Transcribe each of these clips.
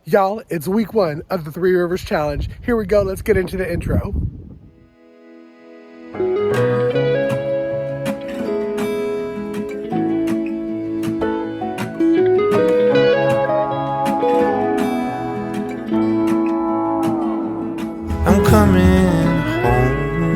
Y'all, it's week 1 of the Three Rivers Challenge. Here we go, let's get into the intro. I'm coming home.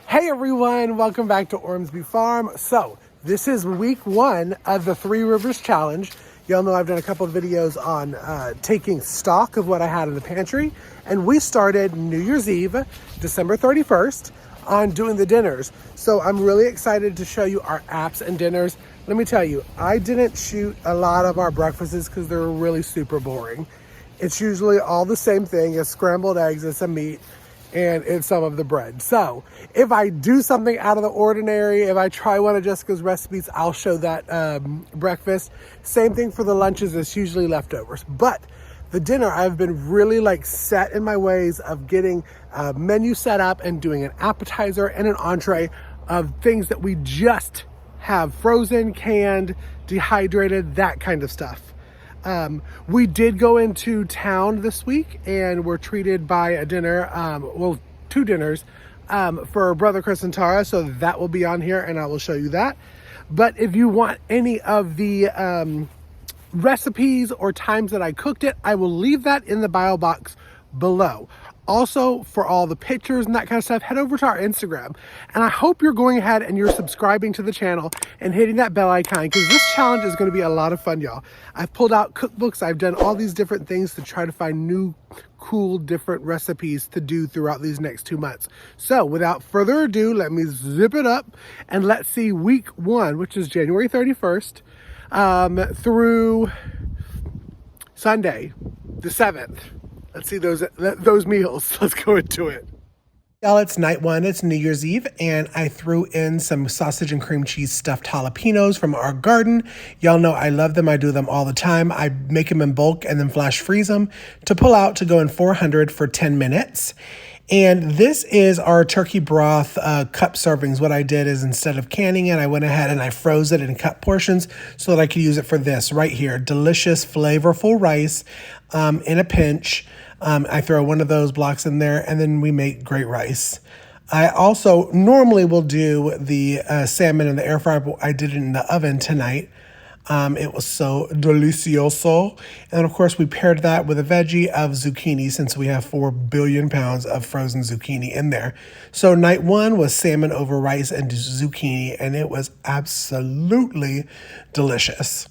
Hey everyone, welcome back to Ormsby Farm. So, this is week 1 of the Three Rivers Challenge. Y'all know I've done a couple of videos on taking stock of what I had in the pantry. And we started New Year's Eve, December 31st, on doing the dinners. So I'm really excited to show you our apps and dinners. Let me tell you, I didn't shoot a lot of our breakfasts because they're really super boring. It's usually all the same thing. It's scrambled eggs, it's some meat, and it's some of the bread. So if I do something out of the ordinary, if I try one of Jessica's recipes, I'll show that breakfast. Same thing for the lunches, it's usually leftovers. But the dinner, I've been really set in my ways of getting a menu set up and doing an appetizer and an entree of things that we just have frozen, canned, dehydrated, that kind of stuff. We did go into town this week and were treated by a dinner, two dinners, for Brother Chris and Tara. So that will be on here and I will show you that. But if you want any of the recipes or times that I cooked it, I will leave that in the bio box below. Also, for all the pictures and that kind of stuff, head over to our Instagram. And I hope you're going ahead and you're subscribing to the channel and hitting that bell icon, because this challenge is going to be a lot of fun, y'all. I've pulled out cookbooks. I've done all these different things to try to find new, cool, different recipes to do throughout these next 2 months. So without further ado, let me zip it up and let's see week 1, which is January 31st, through Sunday, the 7th. Let's see those meals. Let's go into it. Y'all, it's night 1. It's New Year's Eve, and I threw in some sausage and cream cheese stuffed jalapenos from our garden. Y'all know I love them. I do them all the time. I make them in bulk and then flash freeze them to pull out to go in 400 for 10 minutes. And this is our turkey broth cup servings. What I did is, instead of canning it, I went ahead and I froze it in cup portions so that I could use it for this right here. Delicious, flavorful rice in a pinch. I throw one of those blocks in there and then we make great rice. I also normally will do the salmon in the air fryer, but I did it in the oven tonight. It was so delicioso. And of course we paired that with a veggie of zucchini, since we have 4 billion pounds of frozen zucchini in there. So night 1 was salmon over rice and zucchini, and it was absolutely delicious.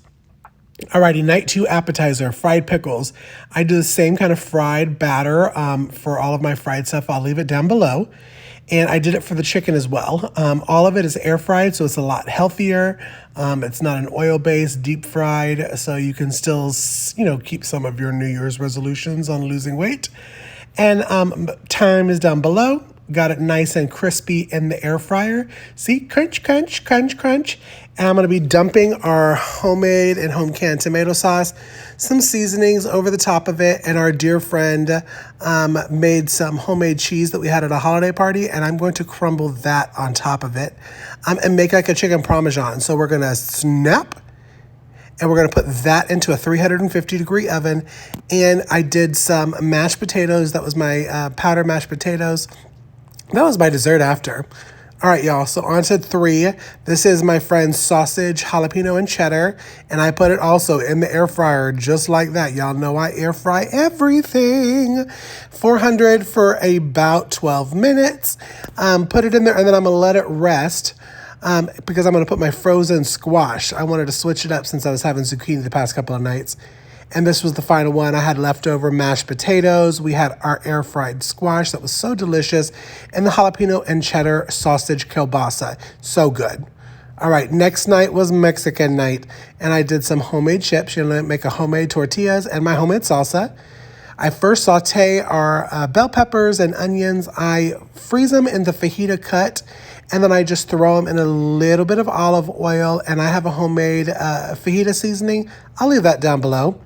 Alrighty, night 2 appetizer, fried pickles. I do the same kind of fried batter for all of my fried stuff. I'll leave it down below. And I did it for the chicken as well. All of it is air fried, so it's a lot healthier. It's not an oil-based, deep fried, so you can still, keep some of your New Year's resolutions on losing weight. And time is down below. Got it nice and crispy in the air fryer. See, crunch, crunch, crunch, crunch. And I'm gonna be dumping our homemade and home canned tomato sauce, some seasonings over the top of it, and our dear friend made some homemade cheese that we had at a holiday party, and I'm going to crumble that on top of it and make like a chicken parmesan. So we're gonna snap, and we're gonna put that into a 350-degree oven. And I did some mashed potatoes. That was my powdered mashed potatoes. That was my dessert after. All right, y'all, so on to 3. This is my friend's sausage, jalapeno, and cheddar, and I put it also in the air fryer just like that. Y'all know I air fry everything. 400 for about 12 minutes. Put it in there, and then I'm gonna let it rest because I'm gonna put my frozen squash. I wanted to switch it up since I was having zucchini the past couple of nights. And this was the final one. I had leftover mashed potatoes. We had our air fried squash that was so delicious. And the jalapeno and cheddar sausage kielbasa. So good. All right, next night was Mexican night. And I did some homemade chips. You know, make a homemade tortillas and my homemade salsa. I first saute our bell peppers and onions. I freeze them in the fajita cut. And then I just throw them in a little bit of olive oil. And I have a homemade fajita seasoning. I'll leave that down below.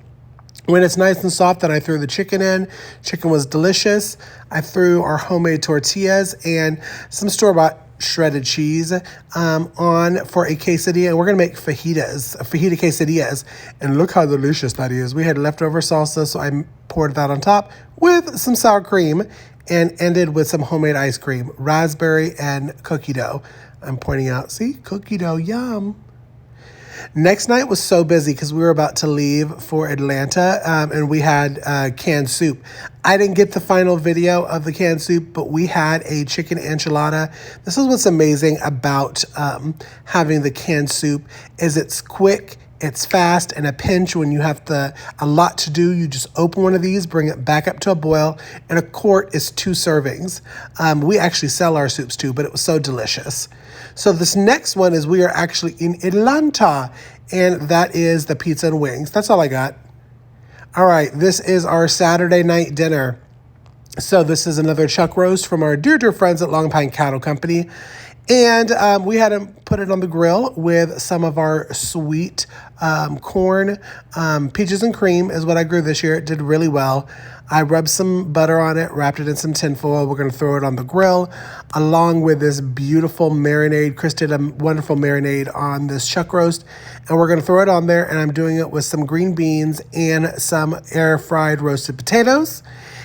When it's nice and soft, then I threw the chicken in. Chicken was delicious. I threw our homemade tortillas and some store-bought shredded cheese on for a quesadilla. And we're going to make fajita quesadillas. And look how delicious that is. We had leftover salsa, so I poured that on top with some sour cream and ended with some homemade ice cream, raspberry and cookie dough. I'm pointing out, see, cookie dough, yum. Next night was so busy because we were about to leave for Atlanta and we had canned soup. I didn't get the final video of the canned soup, but we had a chicken enchilada. This is what's amazing about having the canned soup is it's quick, it's fast, and a pinch when you have a lot to do. You just open one of these, bring it back up to a boil, and a quart is 2 servings. We actually sell our soups too, but it was so delicious. So this next one is we are actually in Atlanta, and that is the pizza and wings. That's all I got. All right, this is our Saturday night dinner. So this is another chuck roast from our dear friends at Long Pine Cattle Company. And we had to put it on the grill with some of our sweet corn. Peaches and cream is what I grew this year. It did really well. I rubbed some butter on it, wrapped it in some tin foil. We're going to throw it on the grill along with this beautiful marinade. Chris did a wonderful marinade on this chuck roast. And we're going to throw it on there. And I'm doing it with some green beans and some air-fried roasted potatoes.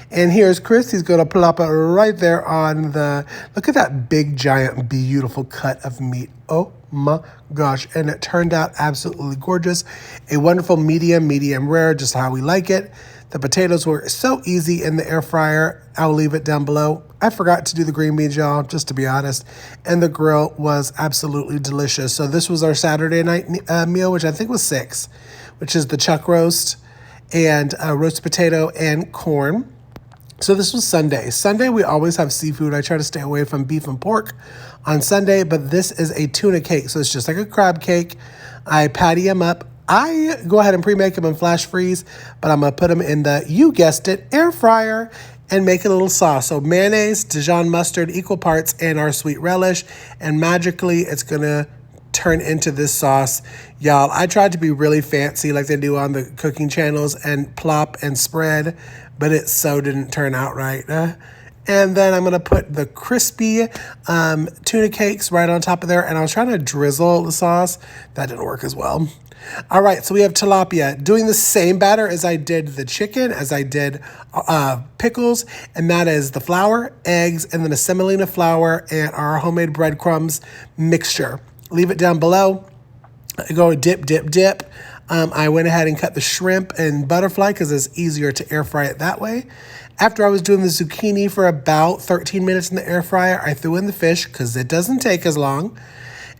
And here's Chris. He's going to plop it right there on look at that big, giant, beautiful cut of meat. Oh my gosh. And it turned out absolutely gorgeous. A wonderful medium rare, just how we like it. The potatoes were so easy in the air fryer. I'll leave it down below. I forgot to do the green beans, y'all, just to be honest. And the grill was absolutely delicious. So this was our Saturday night meal, which I think was 6, which is the chuck roast and roasted potato and corn. So this was Sunday. Sunday, we always have seafood. I try to stay away from beef and pork on Sunday, but this is a tuna cake. So it's just like a crab cake. I patty them up. I go ahead and pre-make them and flash freeze, but I'm going to put them in the, you guessed it, air fryer and make a little sauce. So mayonnaise, Dijon mustard, equal parts, and our sweet relish. And magically, it's going to turn into this sauce. Y'all, I tried to be really fancy like they do on the cooking channels and plop and spread, but it so didn't turn out right. And then I'm going to put the crispy tuna cakes right on top of there. And I was trying to drizzle the sauce. That didn't work as well. All right, so we have tilapia. Doing the same batter as I did the chicken, as I did pickles. And that is the flour, eggs, and then a semolina flour and our homemade breadcrumbs mixture. Leave it down below. I go dip. I went ahead and cut the shrimp and butterfly because it's easier to air fry it that way. After I was doing the zucchini for about 13 minutes in the air fryer, I threw in the fish because it doesn't take as long.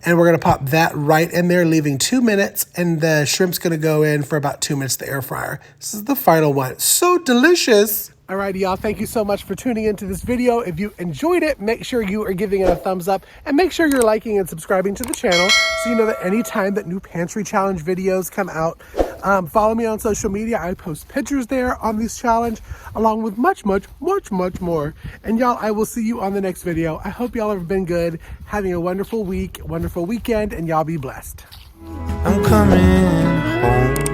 And we're going to pop that right in there, leaving 2 minutes. And the shrimp's going to go in for about 2 minutes in the air fryer. This is the final one. So delicious. Alrighty, y'all. Thank you so much for tuning into this video. If you enjoyed it, make sure you are giving it a thumbs up and make sure you're liking and subscribing to the channel so you know that anytime that new Pantry Challenge videos come out. Follow me on social media. I post pictures there on this challenge along with much more. And y'all, I will see you on the next video. I hope y'all have been good, having a wonderful week, wonderful weekend, and y'all be blessed. I'm coming home.